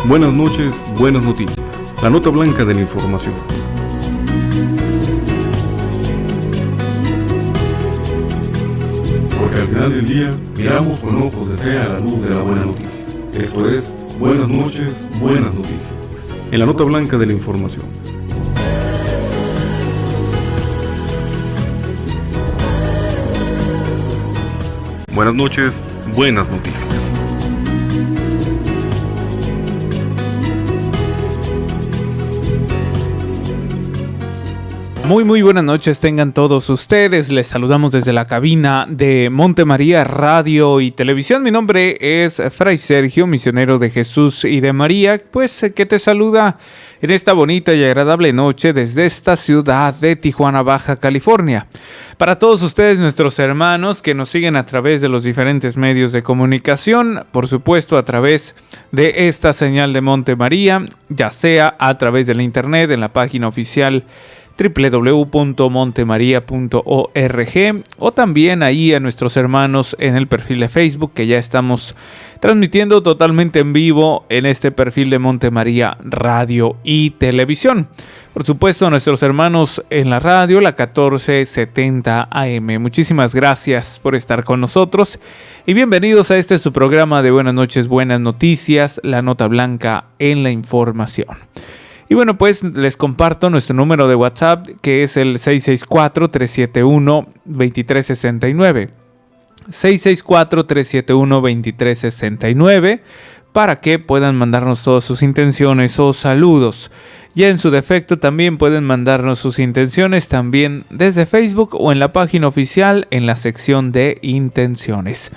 Buenas noches, buenas noticias. La nota blanca de la información. Porque al final del día miramos con ojos de fe a la luz de la buena noticia. Esto es, buenas noches, buenas noticias. En la nota blanca de la información. Buenas noches, buenas noticias. Muy buenas noches tengan todos ustedes. Les saludamos desde la cabina de Monte María Radio y Televisión. Mi nombre es Fray Sergio, misionero de Jesús y de María, pues que te saluda en esta bonita y agradable noche desde esta ciudad de Tijuana, Baja California. Para todos ustedes, nuestros hermanos que nos siguen a través de los diferentes medios de comunicación, por supuesto a través de esta señal de Monte María, ya sea a través de la internet, en la página oficial www.montemaria.org, o también ahí a nuestros hermanos en el perfil de Facebook, que ya estamos transmitiendo totalmente en vivo en este perfil de Monte María Radio y Televisión. Por supuesto a nuestros hermanos en la radio, la 1470 AM. Muchísimas gracias por estar con nosotros y bienvenidos a este su programa de Buenas noches, buenas noticias, la nota blanca en la información. Y bueno, pues les comparto nuestro número de WhatsApp, que es el 664-371-2369. 664-371-2369, para que puedan mandarnos todas sus intenciones o saludos. Y en su defecto también pueden mandarnos sus intenciones también desde Facebook o en la página oficial en la sección de intenciones.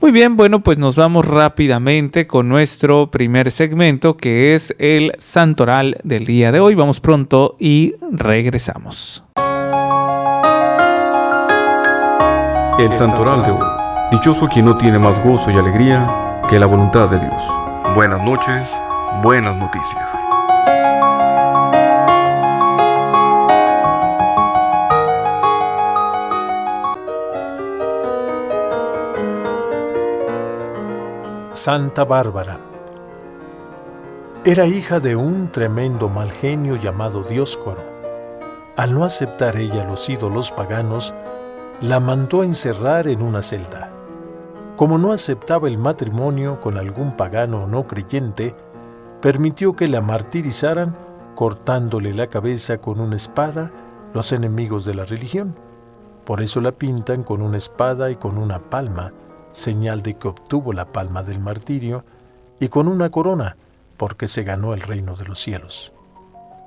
Muy bien, bueno, pues nos vamos rápidamente con nuestro primer segmento, que es el Santoral del día de hoy. Vamos pronto y regresamos. El Santoral de hoy. Dichoso quien no tiene más gozo y alegría que la voluntad de Dios. Buenas noches, buenas noticias. Santa Bárbara. Era hija de un tremendo mal genio llamado Dioscoro. Al no aceptar ella los ídolos paganos, la mandó encerrar en una celda. Como no aceptaba el matrimonio con algún pagano o no creyente, permitió que la martirizaran cortándole la cabeza con una espada los enemigos de la religión. Por eso la pintan con una espada y con una palma, señal de que obtuvo la palma del martirio, y con una corona, porque se ganó el reino de los cielos.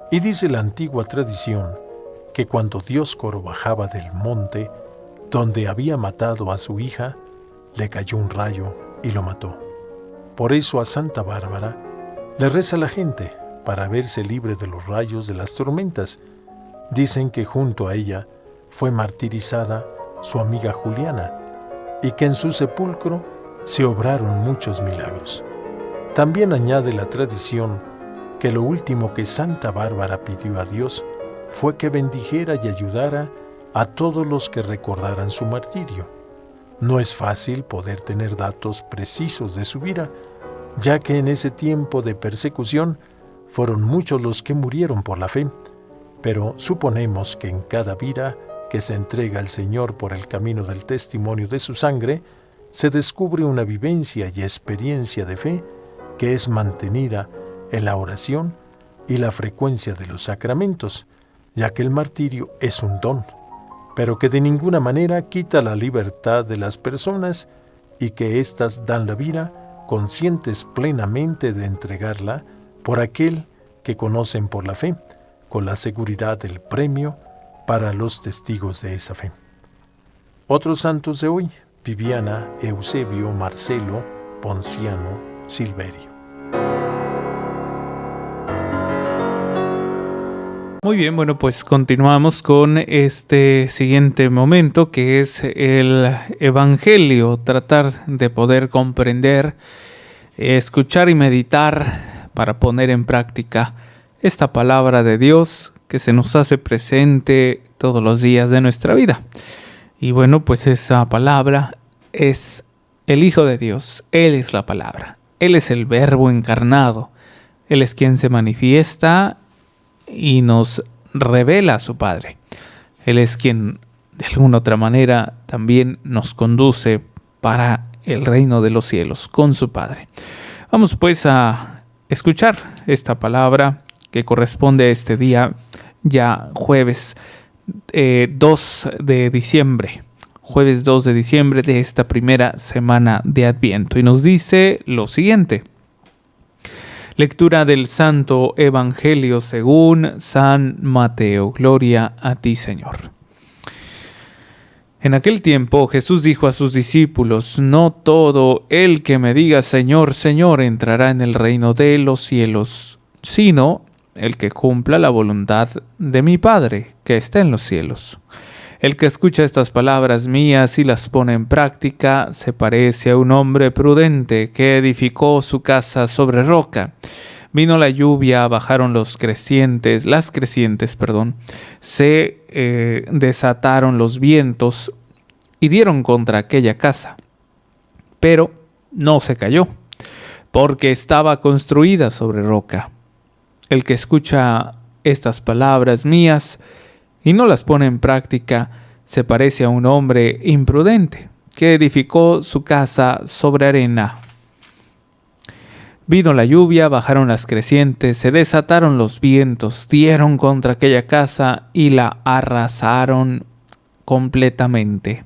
Y dice la antigua tradición que cuando Dioscoro bajaba del monte, donde había matado a su hija, le cayó un rayo y lo mató. Por eso a Santa Bárbara le reza la gente, para verse libre de los rayos de las tormentas. Dicen que junto a ella fue martirizada su amiga Juliana, y que en su sepulcro se obraron muchos milagros. También añade la tradición que lo último que Santa Bárbara pidió a Dios fue que bendijera y ayudara a todos los que recordaran su martirio. No es fácil poder tener datos precisos de su vida, ya que en ese tiempo de persecución fueron muchos los que murieron por la fe, pero suponemos que en cada vida que se entrega al Señor por el camino del testimonio de su sangre, se descubre una vivencia y experiencia de fe que es mantenida en la oración y la frecuencia de los sacramentos, ya que el martirio es un don, pero que de ninguna manera quita la libertad de las personas y que éstas dan la vida conscientes plenamente de entregarla por aquel que conocen por la fe, con la seguridad del premio para los testigos de esa fe. Otros santos de hoy: Viviana, Eusebio, Marcelo, Ponciano, Silverio. Muy bien, bueno, pues continuamos con este siguiente momento, que es el Evangelio, tratar de poder comprender, escuchar y meditar para poner en práctica esta palabra de Dios que se nos hace presente todos los días de nuestra vida. Y bueno, pues esa palabra es el Hijo de Dios. Él es la palabra. Él es el Verbo encarnado. Él es quien se manifiesta y nos revela a su Padre. Él es quien de alguna otra manera también nos conduce para el reino de los cielos con su Padre. Vamos pues a escuchar esta palabra que corresponde a este día, ya jueves 2 de diciembre. Jueves 2 de diciembre de esta primera semana de Adviento. Y nos dice lo siguiente. Lectura del Santo Evangelio según San Mateo. Gloria a ti, Señor. En aquel tiempo Jesús dijo a sus discípulos: no todo el que me diga Señor, Señor entrará en el reino de los cielos, sino el que cumpla la voluntad de mi Padre que está en los cielos. El que escucha estas palabras mías y las pone en práctica se parece a un hombre prudente que edificó su casa sobre roca. Vino la lluvia, bajaron las crecientes, se desataron los vientos y dieron contra aquella casa. Pero no se cayó, porque estaba construida sobre roca. El que escucha estas palabras mías y no las pone en práctica se parece a un hombre imprudente que edificó su casa sobre arena. Vino la lluvia, bajaron las crecientes, se desataron los vientos, dieron contra aquella casa y la arrasaron completamente.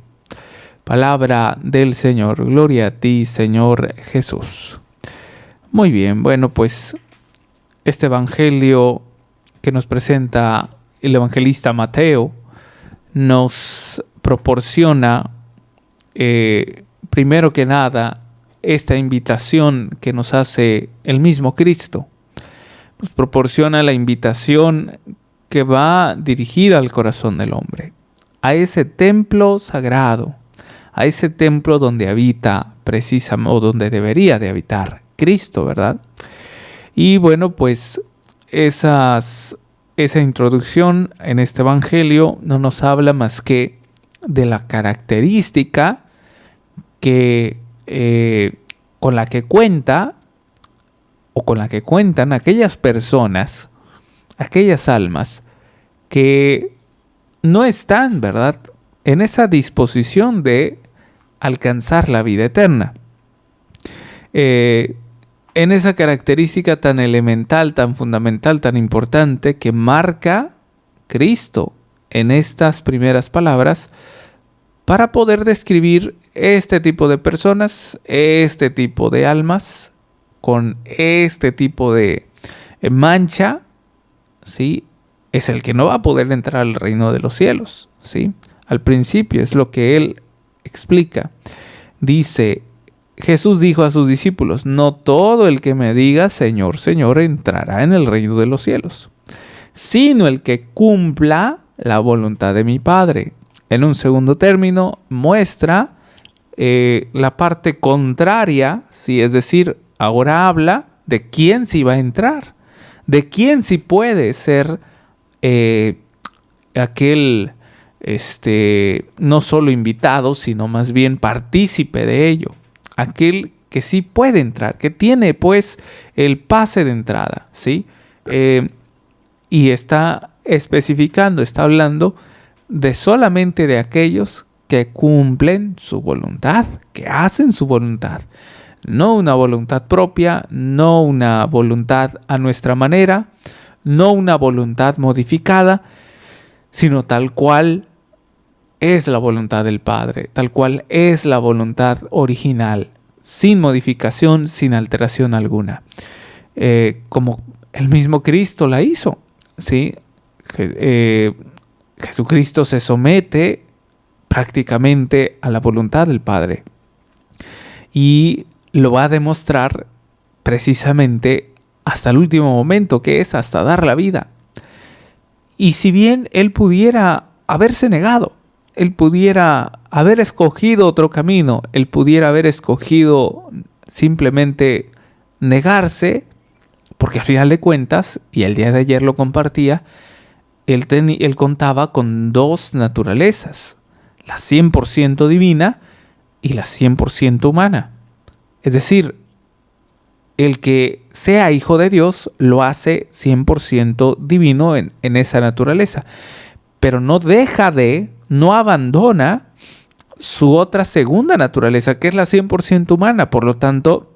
Palabra del Señor. Gloria a ti, Señor Jesús. Muy bien, bueno, pues este evangelio que nos presenta el evangelista Mateo nos proporciona, primero que nada, esta invitación que nos hace el mismo Cristo. Nos proporciona la invitación que va dirigida al corazón del hombre, a ese templo sagrado, a ese templo donde habita precisamente, o donde debería de habitar Cristo, ¿verdad? Y bueno, pues esa introducción en este evangelio no nos habla más que de la característica que con la que cuentan aquellas personas, aquellas almas que no están, ¿verdad?, en esa disposición de alcanzar la vida eterna. En esa característica tan elemental, tan fundamental, tan importante que marca Cristo en estas primeras palabras para poder describir este tipo de personas, este tipo de almas, con este tipo de mancha, ¿sí? Es el que no va a poder entrar al reino de los cielos, ¿sí? Al principio es lo que él explica. Dice, Jesús dijo a sus discípulos: no todo el que me diga Señor, Señor entrará en el reino de los cielos, sino el que cumpla la voluntad de mi Padre. En un segundo término, muestra la parte contraria, ¿sí? Es decir, ahora habla de quién sí va a entrar, de quién sí puede ser aquel, no solo invitado, sino más bien partícipe de ello, aquel que sí puede entrar, que tiene pues el pase de entrada, ¿sí? Y está especificando, está hablando de solamente de aquellos que cumplen su voluntad, que hacen su voluntad. No una voluntad propia, no una voluntad a nuestra manera, no una voluntad modificada, sino tal cual es la voluntad del Padre, tal cual es la voluntad original, sin modificación, sin alteración alguna. Como el mismo Cristo la hizo, ¿sí? Jesucristo se somete prácticamente a la voluntad del Padre y lo va a demostrar precisamente hasta el último momento, que es hasta dar la vida. Y si bien él pudiera haberse negado, él pudiera haber escogido otro camino, él pudiera haber escogido simplemente negarse, porque al final de cuentas, y el día de ayer lo compartía, él contaba con dos naturalezas, la 100% divina y la 100% humana. Es decir, el que sea hijo de Dios lo hace 100% divino en esa naturaleza, pero no abandona su otra segunda naturaleza, que es la 100% humana. Por lo tanto,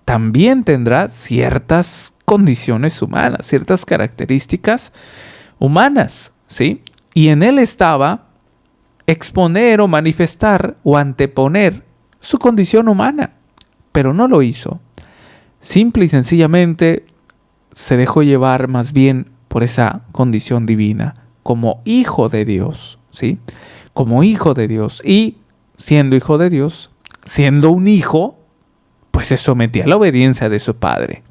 también tendrá ciertas condiciones humanas, ciertas características humanas, ¿sí? Y en él estaba exponer o manifestar o anteponer su condición humana, pero no lo hizo. Simple y sencillamente se dejó llevar más bien por esa condición divina, como hijo de Dios, ¿sí? Como hijo de Dios. Y siendo hijo de Dios, siendo un hijo, pues se sometía a la obediencia de su padre.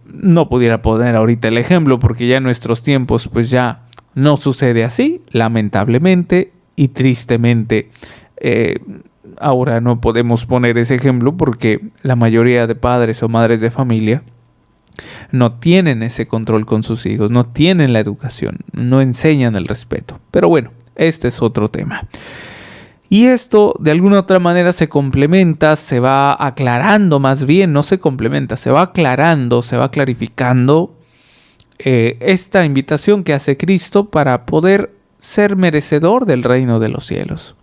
No pudiera poner ahorita el ejemplo porque ya en nuestros tiempos pues ya no sucede así, lamentablemente y tristemente. Ahora no podemos poner ese ejemplo porque la mayoría de padres o madres de familia no tienen ese control con sus hijos, no tienen la educación, no enseñan el respeto. Pero bueno, este es otro tema. Y esto de alguna otra manera se complementa, se va aclarando, más bien no se complementa, se va aclarando, se va clarificando esta invitación que hace Cristo para poder ser merecedor del reino de los cielos.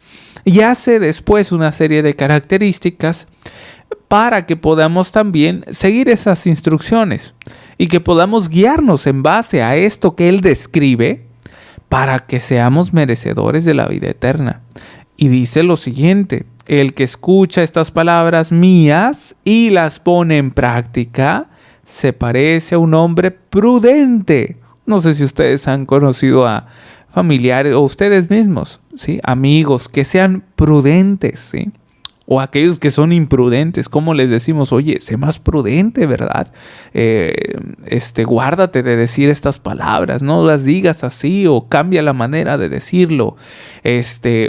Y hace después una serie de características para que podamos también seguir esas instrucciones y que podamos guiarnos en base a esto que Él describe para que seamos merecedores de la vida eterna. Y dice lo siguiente: el que escucha estas palabras mías y las pone en práctica se parece a un hombre prudente. No sé si ustedes han conocido a familiares o ustedes mismos, ¿sí? Amigos que sean prudentes, ¿sí? O aquellos que son imprudentes, ¿cómo les decimos? Oye, sé más prudente, ¿verdad? Guárdate de decir estas palabras, no las digas así, o cambia la manera de decirlo,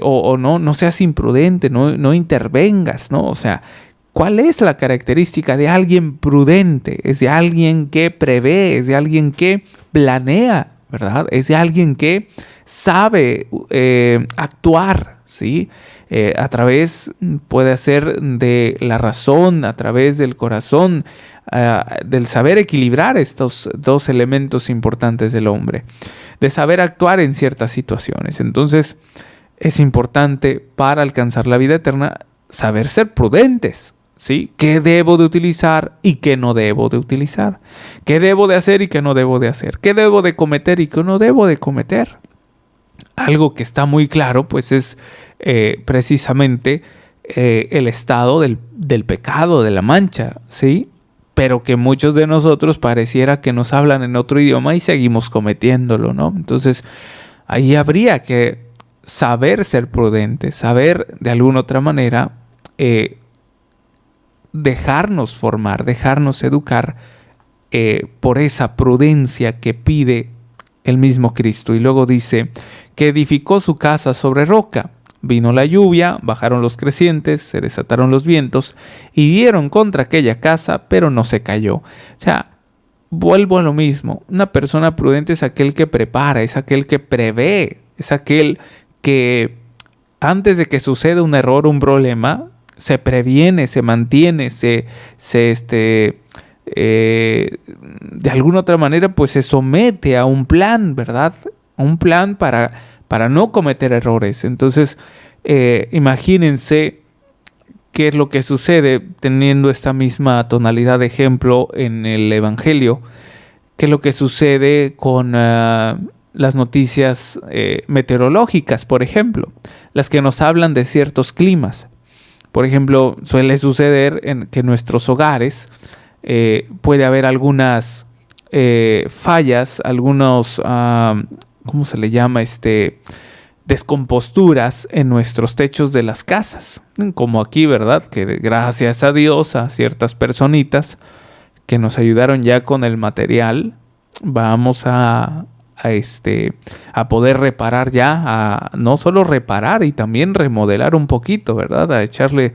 o no seas imprudente, no intervengas, ¿no? O sea, ¿cuál es la característica de alguien prudente? Es de alguien que prevé, es de alguien que planea, ¿verdad? Es de alguien que sabe actuar, ¿sí? A través, puede ser de la razón, a través del corazón, del saber equilibrar estos dos elementos importantes del hombre, de saber actuar en ciertas situaciones. Entonces, es importante para alcanzar la vida eterna saber ser prudentes, ¿sí? ¿Qué debo de utilizar y qué no debo de utilizar? ¿Qué debo de hacer y qué no debo de hacer? ¿Qué debo de cometer y qué no debo de cometer? Algo que está muy claro, pues es precisamente el estado del pecado, de la mancha, ¿sí? Pero que muchos de nosotros pareciera que nos hablan en otro idioma y seguimos cometiéndolo, ¿no? Entonces, ahí habría que saber ser prudente, saber de alguna otra manera dejarnos formar, dejarnos educar por esa prudencia que pide el mismo Cristo. Y luego dice que edificó su casa sobre roca. Vino la lluvia, bajaron los crecientes, se desataron los vientos y dieron contra aquella casa, pero no se cayó. O sea, vuelvo a lo mismo. Una persona prudente es aquel que prepara, es aquel que prevé, es aquel que antes de que suceda un error, un problema, se previene, se mantiene, de alguna otra manera pues se somete a un plan, ¿verdad? A un plan para no cometer errores. Entonces, imagínense qué es lo que sucede teniendo esta misma tonalidad de ejemplo en el Evangelio, qué es lo que sucede con las noticias meteorológicas, por ejemplo, las que nos hablan de ciertos climas. Por ejemplo, suele suceder que en nuestros hogares puede haber algunas fallas, algunos, ¿cómo se le llama? Descomposturas en nuestros techos de las casas. Como aquí, ¿verdad? Que gracias a Dios, a ciertas personitas que nos ayudaron ya con el material, vamos a poder reparar ya, no solo reparar y también remodelar un poquito, ¿verdad? A echarle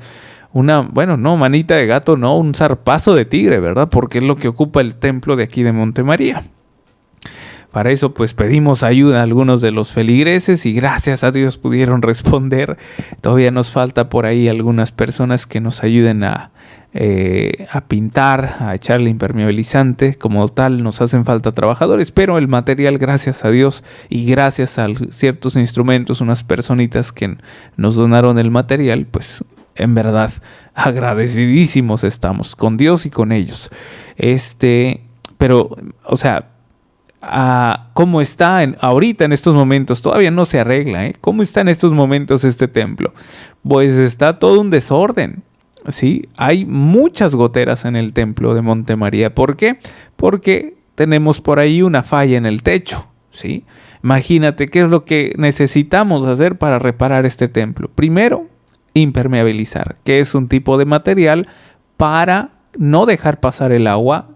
manita de gato, no, un zarpazo de tigre, ¿verdad? Porque es lo que ocupa el templo de aquí de Montemaría. Para eso pues pedimos ayuda a algunos de los feligreses y gracias a Dios pudieron responder. Todavía nos falta por ahí algunas personas que nos ayuden a a pintar, a echarle impermeabilizante. Como tal, nos hacen falta trabajadores, pero el material, gracias a Dios y gracias a ciertos instrumentos, unas personitas que nos donaron el material, pues en verdad agradecidísimos estamos con Dios y con ellos. Pero, o sea, ¿cómo está ahorita en estos momentos? Todavía no se arregla, ¿eh? ¿Cómo está en estos momentos este templo? Pues está todo un desorden, ¿sí? Hay muchas goteras en el templo de Montemaría. ¿Por qué? Porque tenemos por ahí una falla en el techo, ¿sí? Imagínate qué es lo que necesitamos hacer para reparar este templo. Primero, impermeabilizar, que es un tipo de material para no dejar pasar el agua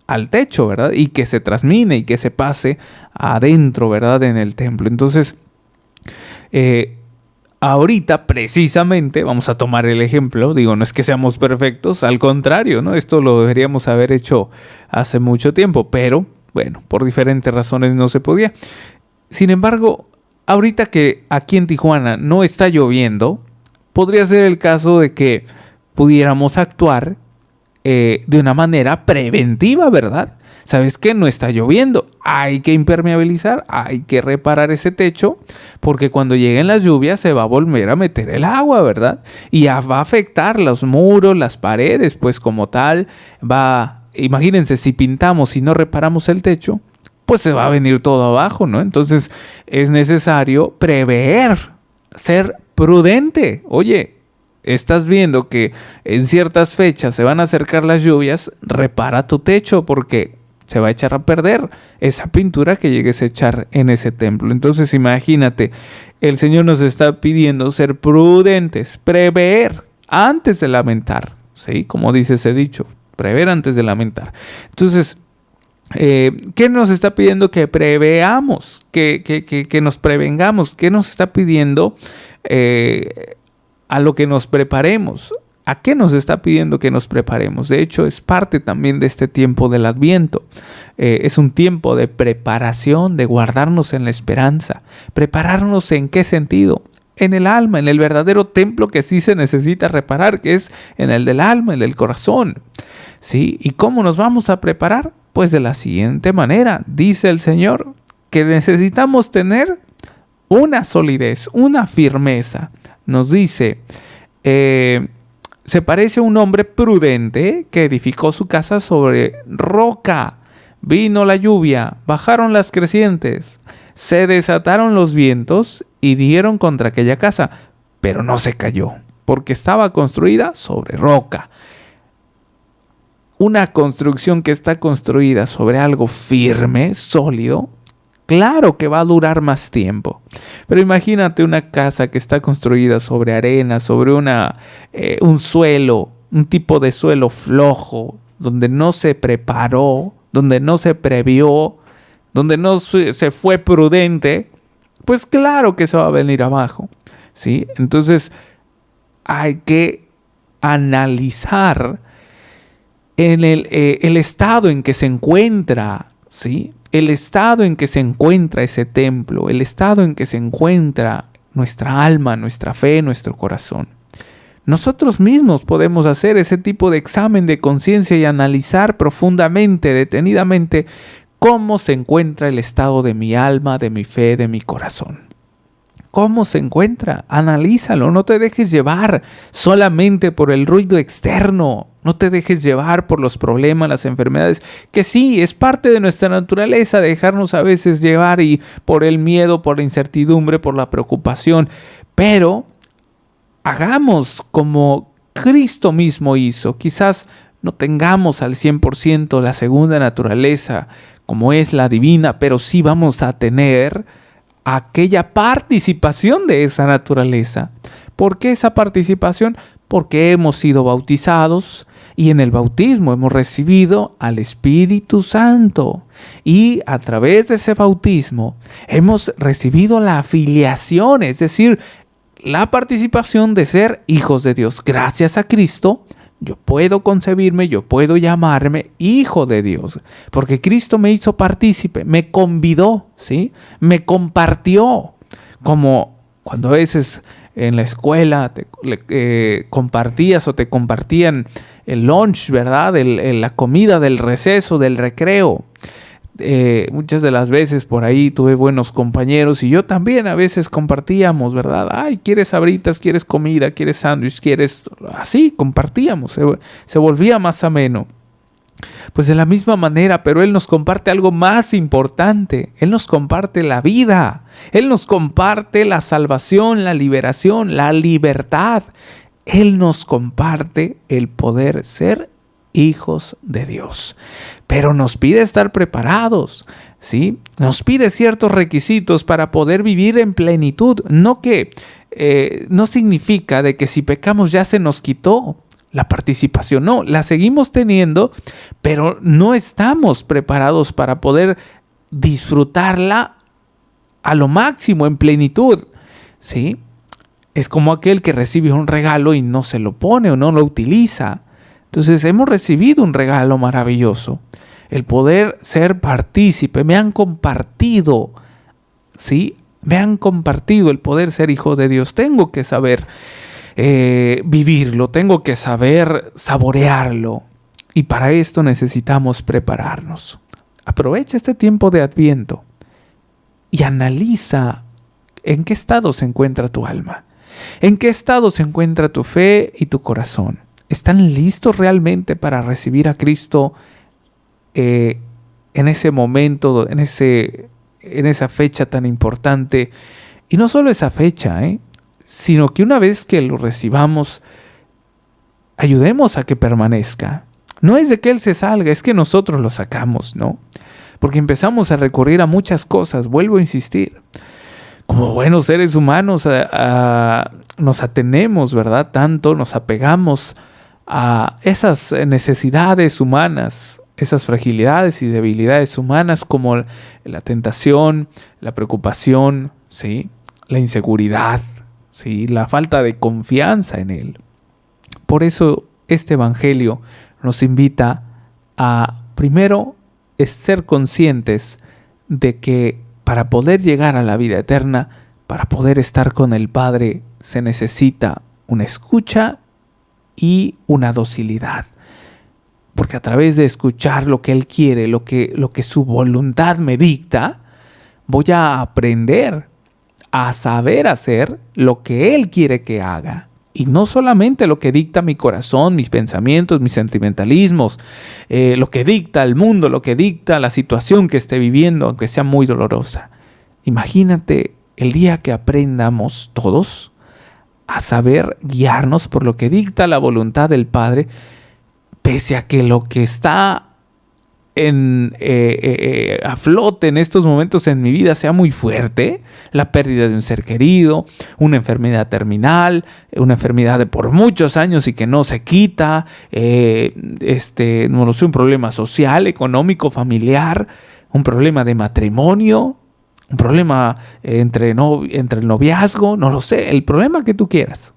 al techo, ¿verdad? Y que se transmine y que se pase adentro, ¿verdad? En el templo. Entonces, ahorita precisamente, vamos a tomar el ejemplo, digo, no es que seamos perfectos, al contrario, ¿no? Esto lo deberíamos haber hecho hace mucho tiempo, pero bueno, por diferentes razones no se podía. Sin embargo, ahorita que aquí en Tijuana no está lloviendo, podría ser el caso de que pudiéramos actuar de una manera preventiva, ¿verdad? ¿Sabes qué? No está lloviendo, hay que impermeabilizar, hay que reparar ese techo, porque cuando lleguen las lluvias se va a volver a meter el agua, ¿verdad? Y va a afectar los muros, las paredes, pues como tal, imagínense, si pintamos y no reparamos el techo, pues se va a venir todo abajo, ¿no? Entonces es necesario prever, ser prudente. Oye, estás viendo que en ciertas fechas se van a acercar las lluvias, repara tu techo porque se va a echar a perder esa pintura que llegues a echar en ese templo. Entonces imagínate, el Señor nos está pidiendo ser prudentes, prever antes de lamentar, ¿sí? Como dice ese dicho, prever antes de lamentar. Entonces, ¿qué nos está pidiendo? Que preveamos, que nos prevengamos. ¿Qué nos está pidiendo? A lo que nos preparemos. ¿A qué nos está pidiendo que nos preparemos? De hecho, es parte también de este tiempo del Adviento. Es un tiempo de preparación, de guardarnos en la esperanza. ¿Prepararnos en qué sentido? En el alma, en el verdadero templo que sí se necesita reparar, que es en el del alma, en el corazón. ¿Sí? ¿Y cómo nos vamos a preparar? Pues de la siguiente manera, dice el Señor, que necesitamos tener una solidez, una firmeza. Nos dice, se parece a un hombre prudente que edificó su casa sobre roca. Vino la lluvia, bajaron las crecientes, se desataron los vientos y dieron contra aquella casa, pero no se cayó, porque estaba construida sobre roca. Una construcción que está construida sobre algo firme, sólido, claro que va a durar más tiempo. Pero imagínate una casa que está construida sobre arena, sobre un suelo, un tipo de suelo flojo, donde no se preparó, donde no se previó, donde no se fue prudente, pues claro que se va a venir abajo, ¿sí? Entonces hay que analizar el estado en que se encuentra, ¿sí? El estado en que se encuentra ese templo, el estado en que se encuentra nuestra alma, nuestra fe, nuestro corazón. Nosotros mismos podemos hacer ese tipo de examen de conciencia y analizar profundamente, detenidamente, cómo se encuentra el estado de mi alma, de mi fe, de mi corazón. ¿Cómo se encuentra? Analízalo, no te dejes llevar solamente por el ruido externo, no te dejes llevar por los problemas, las enfermedades, que sí, es parte de nuestra naturaleza dejarnos a veces llevar y por el miedo, por la incertidumbre, por la preocupación, pero hagamos como Cristo mismo hizo. Quizás no tengamos al 100% la segunda naturaleza como es la divina, pero sí vamos a tener aquella participación de esa naturaleza. ¿Por qué esa participación? Porque hemos sido bautizados y en el bautismo hemos recibido al Espíritu Santo. Y a través de ese bautismo hemos recibido la filiación, es decir, la participación de ser hijos de Dios. Gracias a Cristo, yo puedo concebirme, yo puedo llamarme hijo de Dios, porque Cristo me hizo partícipe, me convidó, ¿sí? Me compartió, como cuando a veces en la escuela, compartías o te compartían el lunch, ¿verdad? La comida del receso, del recreo. Muchas de las veces por ahí tuve buenos compañeros y yo también a veces compartíamos, ¿verdad? Ay, ¿quieres sabritas? ¿Quieres comida? ¿Quieres sándwich? ¿Quieres...? Así, compartíamos, se volvía más ameno. Pues de la misma manera, pero Él nos comparte algo más importante. Él nos comparte la vida. Él nos comparte la salvación, la liberación, la libertad. Él nos comparte el poder ser hijos de Dios. Pero nos pide estar preparados, ¿sí? Nos pide ciertos requisitos para poder vivir en plenitud. No significa de que si pecamos ya se nos quitó la participación. No, la seguimos teniendo, pero no estamos preparados para poder disfrutarla a lo máximo, en plenitud, ¿sí? Es como aquel que recibe un regalo y no se lo pone o no lo utiliza. Entonces hemos recibido un regalo maravilloso, el poder ser partícipe. Me han compartido, ¿sí? Me han compartido el poder ser hijo de Dios. Tengo que saber vivirlo, tengo que saber saborearlo. Y para esto necesitamos prepararnos. Aprovecha este tiempo de Adviento y analiza en qué estado se encuentra tu alma, en qué estado se encuentra tu fe y tu corazón. ¿Están listos realmente para recibir a Cristo en ese momento, en esa fecha tan importante? Y no solo esa fecha, sino que una vez que lo recibamos, ayudemos a que permanezca. No es de que Él se salga, es que nosotros lo sacamos, ¿no? Porque empezamos a recurrir a muchas cosas, vuelvo a insistir. Como buenos seres humanos nos atenemos, ¿verdad? Tanto nos apegamos a esas necesidades humanas, esas fragilidades y debilidades humanas como la tentación, la preocupación, ¿sí? La inseguridad, ¿sí? La falta de confianza en Él. Por eso este Evangelio nos invita a, primero, ser conscientes de que para poder llegar a la vida eterna, para poder estar con el Padre, se necesita una escucha y una docilidad. Porque a través de escuchar lo que Él quiere, lo que su voluntad me dicta, voy a aprender a saber hacer lo que Él quiere que haga. Y no solamente lo que dicta mi corazón, mis pensamientos, mis sentimentalismos, lo que dicta el mundo, lo que dicta la situación que esté viviendo, aunque sea muy dolorosa. Imagínate el día que aprendamos todos a saber guiarnos por lo que dicta la voluntad del Padre, pese a que lo que está a flote en estos momentos en mi vida sea muy fuerte, la pérdida de un ser querido, una enfermedad terminal, una enfermedad de por muchos años y que no se quita, no lo sé, un problema social, económico, familiar, un problema de matrimonio, un problema entre el noviazgo, no lo sé, el problema que tú quieras.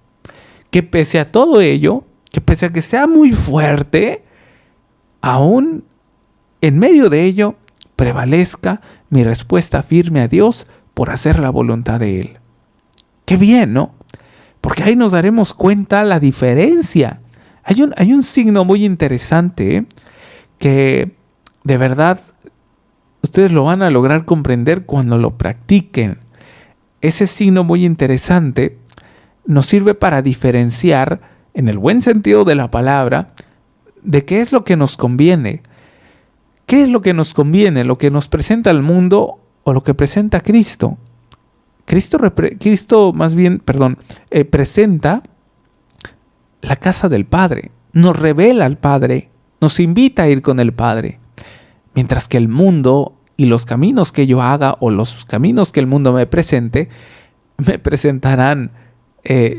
Que pese a todo ello, que pese a que sea muy fuerte, aún en medio de ello prevalezca mi respuesta firme a Dios por hacer la voluntad de Él. Qué bien, ¿no? Porque ahí nos daremos cuenta la diferencia. Hay un signo muy interesante que de verdad ustedes lo van a lograr comprender cuando lo practiquen. Ese signo muy interesante nos sirve para diferenciar, en el buen sentido de la palabra, de qué es lo que nos conviene. ¿Qué es lo que nos conviene? ¿Lo que nos presenta el mundo o lo que presenta Cristo? Presenta la casa del Padre. Nos revela al Padre. Nos invita a ir con el Padre. Mientras que el mundo y los caminos que yo haga o los caminos que el mundo me presente, me presentarán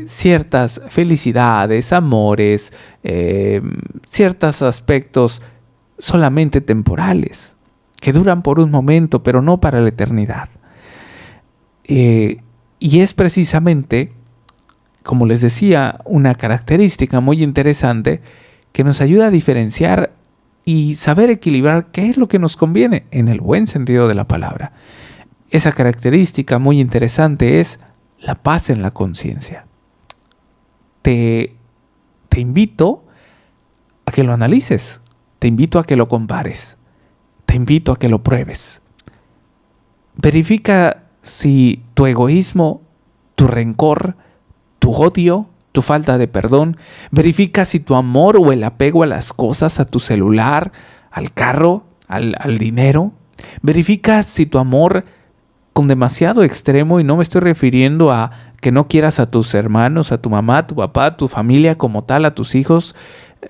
ciertas felicidades, amores, ciertos aspectos solamente temporales, que duran por un momento, pero no para la eternidad. Y es precisamente, como les decía, una característica muy interesante que nos ayuda a diferenciar y saber equilibrar qué es lo que nos conviene en el buen sentido de la palabra. Esa característica muy interesante es la paz en la conciencia. te invito a que lo analices, te invito a que lo compares, te invito a que lo pruebes. Verifica si tu egoísmo, tu rencor, tu odio, tu falta de perdón, verifica si tu amor o el apego a las cosas, a tu celular, al carro, al dinero, verifica si tu amor con demasiado extremo, y no me estoy refiriendo a que no quieras a tus hermanos, a tu mamá, a tu papá, a tu familia como tal, a tus hijos,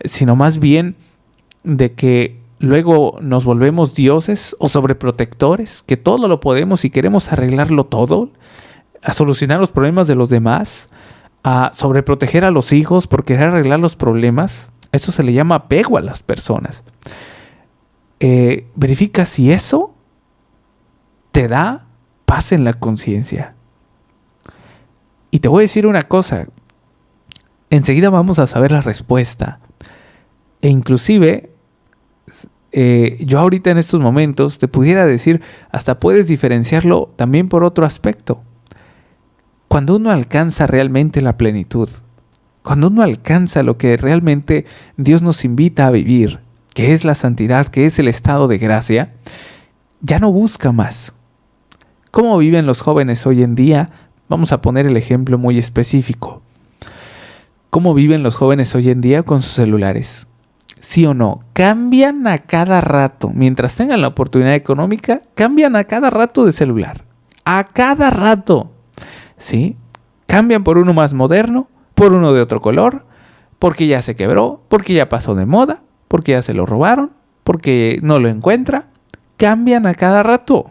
sino más bien de que luego nos volvemos dioses o sobreprotectores, que todo lo podemos y queremos arreglarlo todo, a solucionar los problemas de los demás, a sobreproteger a los hijos por querer arreglar los problemas. Eso se le llama apego a las personas. Verifica si eso te da paz en la conciencia. Y te voy a decir una cosa, enseguida vamos a saber la respuesta. E inclusive, yo ahorita en estos momentos te pudiera decir, hasta puedes diferenciarlo también por otro aspecto. Cuando uno alcanza realmente la plenitud, cuando uno alcanza lo que realmente Dios nos invita a vivir, que es la santidad, que es el estado de gracia, ya no busca más. ¿Cómo viven los jóvenes hoy en día? Vamos a poner el ejemplo muy específico. ¿Cómo viven los jóvenes hoy en día con sus celulares? ¿Sí o no? Cambian a cada rato. Mientras tengan la oportunidad económica, cambian a cada rato de celular. A cada rato. ¿Sí? Cambian por uno más moderno, por uno de otro color, porque ya se quebró, porque ya pasó de moda, porque ya se lo robaron, porque no lo encuentra. Cambian a cada rato.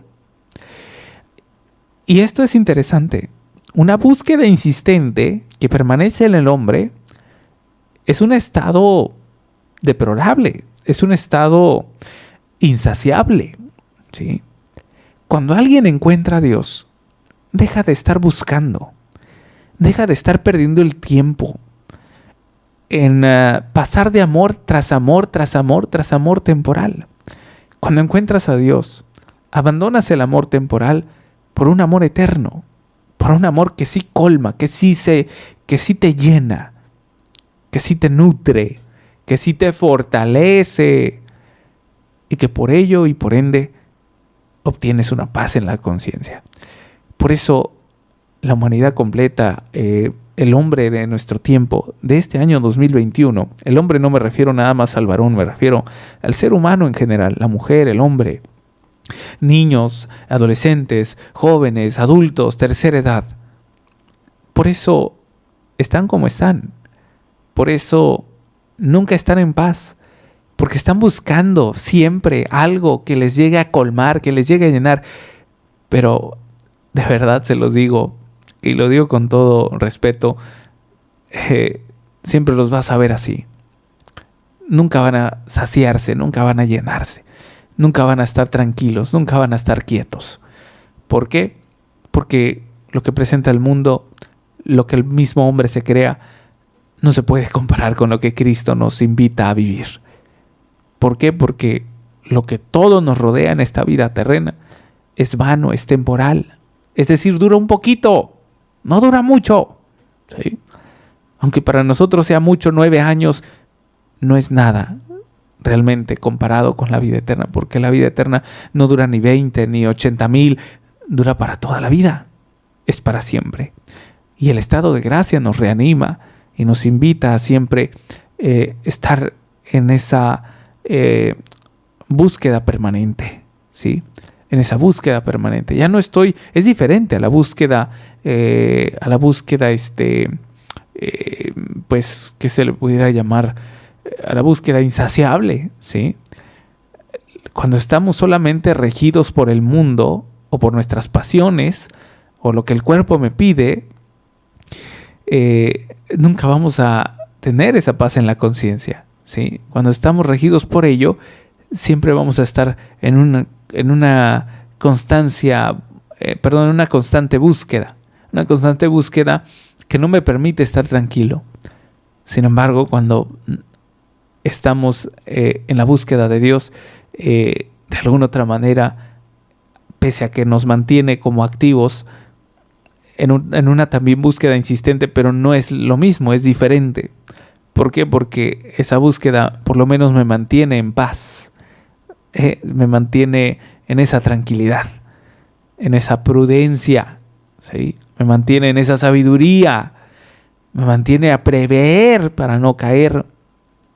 Y esto es interesante. Una búsqueda insistente que permanece en el hombre es un estado deplorable, es un estado insaciable, ¿sí? Cuando alguien encuentra a Dios, deja de estar buscando, deja de estar perdiendo el tiempo en pasar de amor tras amor, tras amor, tras amor temporal. Cuando encuentras a Dios, abandonas el amor temporal por un amor eterno, por un amor que sí colma, que sí te llena, que sí te nutre, que sí te fortalece, y que por ello y por ende obtienes una paz en la conciencia. Por eso la humanidad completa, el hombre de nuestro tiempo, de este año 2021, el hombre no me refiero nada más al varón, me refiero al ser humano en general, la mujer, el hombre, niños, adolescentes, jóvenes, adultos, tercera edad. Por eso están como están. Por eso nunca están en paz. Porque están buscando siempre algo que les llegue a colmar, que les llegue a llenar. Pero de verdad se los digo, y lo digo con todo respeto, siempre los vas a ver así. Nunca van a saciarse, nunca van a llenarse. Nunca van a estar tranquilos, nunca van a estar quietos. ¿Por qué? Porque lo que presenta el mundo, lo que el mismo hombre se crea, no se puede comparar con lo que Cristo nos invita a vivir. ¿Por qué? Porque lo que todo nos rodea en esta vida terrena es vano, es temporal. Es decir, dura un poquito, no dura mucho. ¿Sí? Aunque para nosotros sea mucho, 9 años, no es nada realmente comparado con la vida eterna, porque la vida eterna no dura ni 20 ni 80,000, dura para toda la vida, es para siempre. Y el estado de gracia nos reanima y nos invita a siempre estar en esa búsqueda permanente, ¿sí? En esa búsqueda permanente. Ya no estoy, es diferente a la búsqueda, pues, que se le pudiera llamar a la búsqueda insaciable, ¿sí? Cuando estamos solamente regidos por el mundo o por nuestras pasiones o lo que el cuerpo me pide, nunca vamos a tener esa paz en la conciencia, ¿sí? Cuando estamos regidos por ello, siempre vamos a estar en una constante búsqueda, que no me permite estar tranquilo. Sin embargo, cuando estamos en la búsqueda de Dios, de alguna otra manera, pese a que nos mantiene como activos, en una también búsqueda insistente, pero no es lo mismo, es diferente. ¿Por qué? Porque esa búsqueda por lo menos me mantiene en paz, me mantiene en esa tranquilidad, en esa prudencia, ¿sí? Me mantiene en esa sabiduría, me mantiene a prever para no caer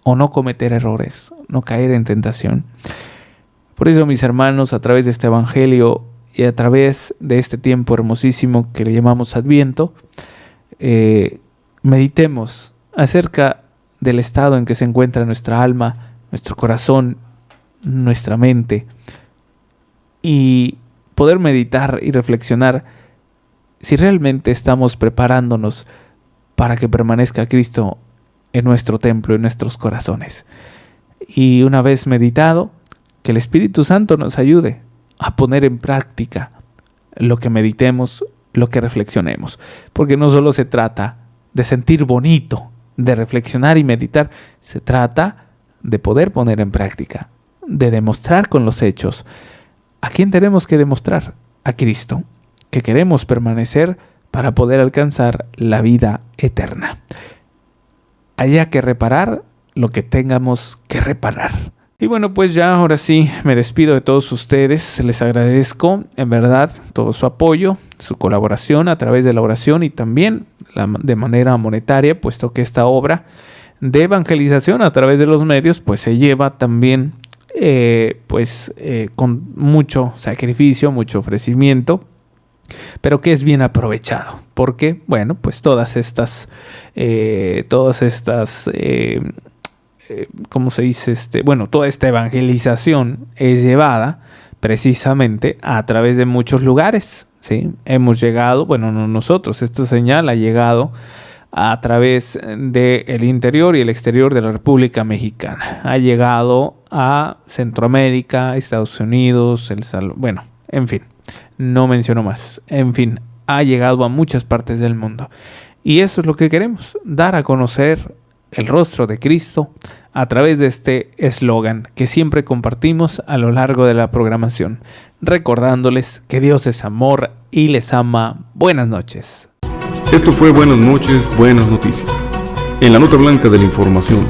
o no cometer errores, no caer en tentación. Por eso, mis hermanos, a través de este evangelio y a través de este tiempo hermosísimo que le llamamos Adviento, meditemos acerca del estado en que se encuentra nuestra alma, nuestro corazón, nuestra mente, y poder meditar y reflexionar si realmente estamos preparándonos para que permanezca Cristo en nuestro templo, en nuestros corazones. Y una vez meditado, que el Espíritu Santo nos ayude a poner en práctica lo que meditemos, lo que reflexionemos. Porque no solo se trata de sentir bonito, de reflexionar y meditar, se trata de poder poner en práctica, de demostrar con los hechos. ¿A quién tenemos que demostrar? A Cristo, que queremos permanecer para poder alcanzar la vida eterna. Haya que reparar lo que tengamos que reparar. Y bueno, pues ya ahora sí me despido de todos ustedes. Les agradezco en verdad todo su apoyo, su colaboración a través de la oración y también de manera monetaria, puesto que esta obra de evangelización a través de los medios pues se lleva también con mucho sacrificio, mucho ofrecimiento, pero que es bien aprovechado, porque bueno, pues toda esta evangelización es llevada precisamente a través de muchos lugares, ¿sí? Hemos llegado, bueno, no nosotros, esta señal ha llegado a través del interior y el exterior de la República Mexicana. Ha llegado a Centroamérica, Estados Unidos, en fin, no menciono más. En fin, ha llegado a muchas partes del mundo. Y eso es lo que queremos, dar a conocer el rostro de Cristo a través de este eslogan que siempre compartimos a lo largo de la programación, recordándoles que Dios es amor y les ama. Buenas noches. Esto fue Buenas noches, buenas noticias. En la nota blanca de la información.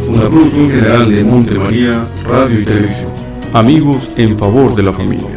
Una producción general de Montemaría Radio y Televisión. Amigos en favor de la familia.